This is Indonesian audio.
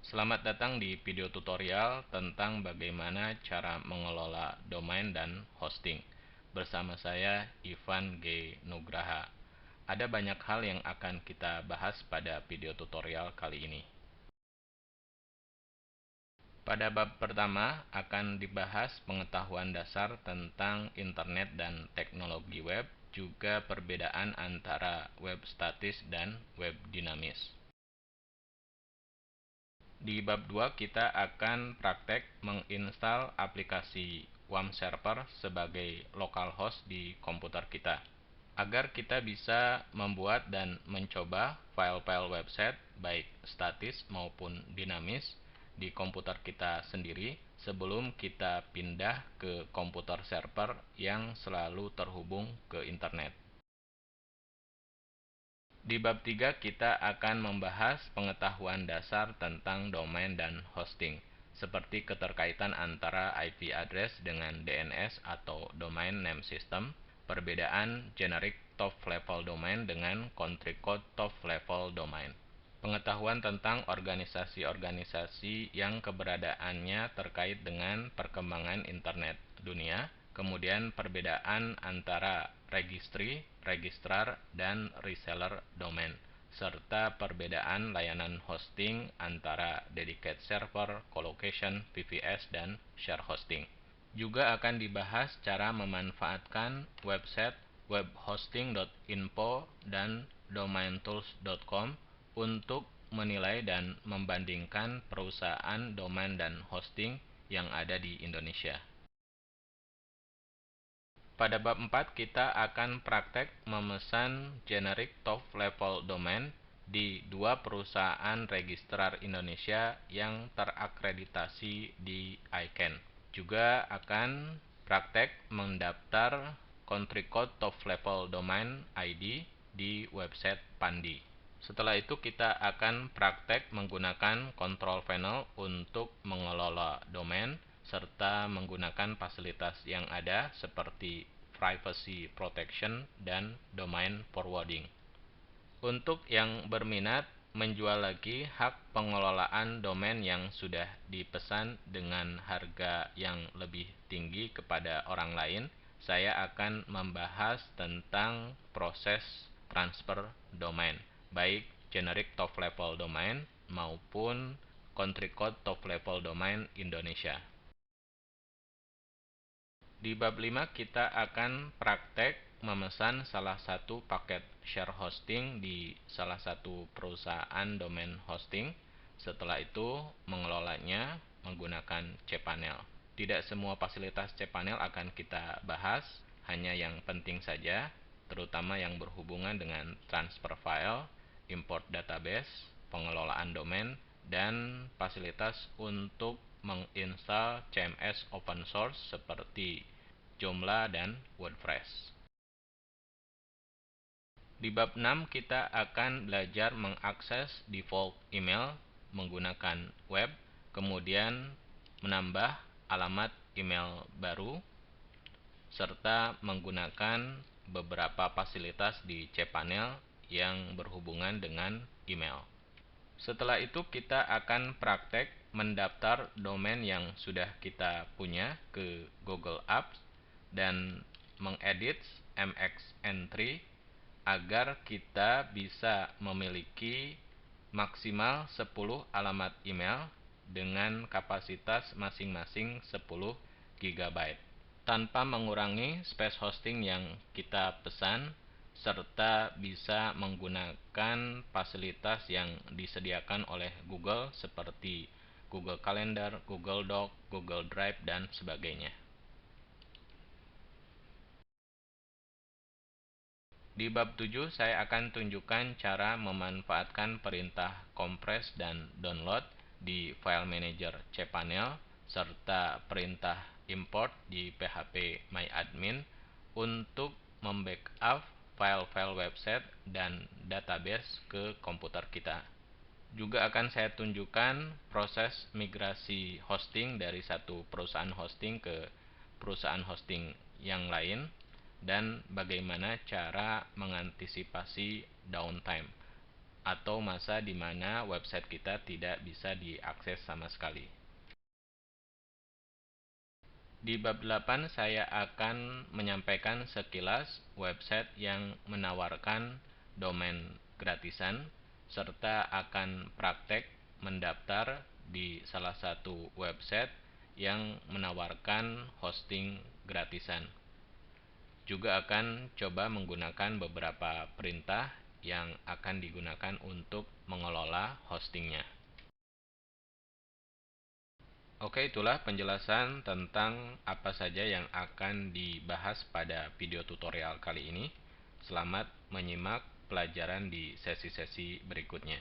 Selamat datang di video tutorial tentang bagaimana cara mengelola domain dan hosting. Bersama saya, Ivan G. Nugraha. Ada banyak hal yang akan kita bahas pada video tutorial kali ini. Pada bab pertama akan dibahas pengetahuan dasar tentang internet dan teknologi web, juga perbedaan antara web statis dan web dinamis. Di bab 2 kita akan praktek menginstal aplikasi WAM Server sebagai localhost di komputer kita, agar kita bisa membuat dan mencoba file-file website baik statis maupun dinamis di komputer kita sendiri sebelum kita pindah ke komputer server yang selalu terhubung ke internet. Di bab 3 kita akan membahas pengetahuan dasar tentang domain dan hosting, seperti keterkaitan antara IP address dengan DNS atau Domain Name System, perbedaan generic top level domain dengan country code top level domain, pengetahuan tentang organisasi-organisasi yang keberadaannya terkait dengan perkembangan internet dunia, kemudian perbedaan antara registry, registrar, dan reseller domain, serta perbedaan layanan hosting antara dedicated server, colocation, VPS, dan share hosting. Juga akan dibahas cara memanfaatkan website webhosting.info dan domaintools.com untuk menilai dan membandingkan perusahaan domain dan hosting yang ada di Indonesia. Pada bab 4 kita akan praktek memesan generic top level domain di dua perusahaan registrar Indonesia yang terakreditasi di ICANN. Juga akan praktek mendaftar country code top level domain ID di website Pandi. Setelah itu kita akan praktek menggunakan control panel untuk mengelola domain serta menggunakan fasilitas yang ada seperti privacy protection dan domain forwarding. Untuk yang berminat menjual lagi hak pengelolaan domain yang sudah dipesan dengan harga yang lebih tinggi kepada orang lain, saya akan membahas tentang proses transfer domain, baik generic top level domain maupun country code top level domain Indonesia. Di bab 5 kita akan praktek memesan salah satu paket share hosting di salah satu perusahaan domain hosting. Setelah itu mengelolanya menggunakan cPanel. Tidak semua fasilitas cPanel akan kita bahas, hanya yang penting saja, terutama yang berhubungan dengan transfer file, import database, pengelolaan domain, dan fasilitas untuk menginstal CMS open source seperti Joomla dan WordPress. Di bab 6 kita akan belajar mengakses default email menggunakan web, kemudian menambah alamat email baru, serta menggunakan beberapa fasilitas di cPanel yang berhubungan dengan email. Setelah itu kita akan praktek mendaftar domain yang sudah kita punya ke Google Apps dan mengedit MXN3 agar kita bisa memiliki maksimal 10 alamat email dengan kapasitas masing-masing 10 GB tanpa mengurangi space hosting yang kita pesan, serta bisa menggunakan fasilitas yang disediakan oleh Google seperti Google Calendar, Google Doc, Google Drive, dan sebagainya. Di bab 7 saya akan tunjukkan cara memanfaatkan perintah compress dan download di file manager cPanel serta perintah import di PHP MyAdmin untuk membackup file-file website dan database ke komputer kita. Juga akan saya tunjukkan proses migrasi hosting dari satu perusahaan hosting ke perusahaan hosting yang lain dan bagaimana cara mengantisipasi downtime. atau masa di mana website kita tidak bisa diakses sama sekali. Di bab 8 saya akan menyampaikan sekilas website yang menawarkan domain gratisan, serta akan praktek mendaftar di salah satu website yang menawarkan hosting gratisan. Juga akan coba menggunakan beberapa perintah yang akan digunakan untuk mengelola hostingnya. Oke, itulah penjelasan tentang apa saja yang akan dibahas pada video tutorial kali ini. Selamat menyimak pelajaran di sesi-sesi berikutnya.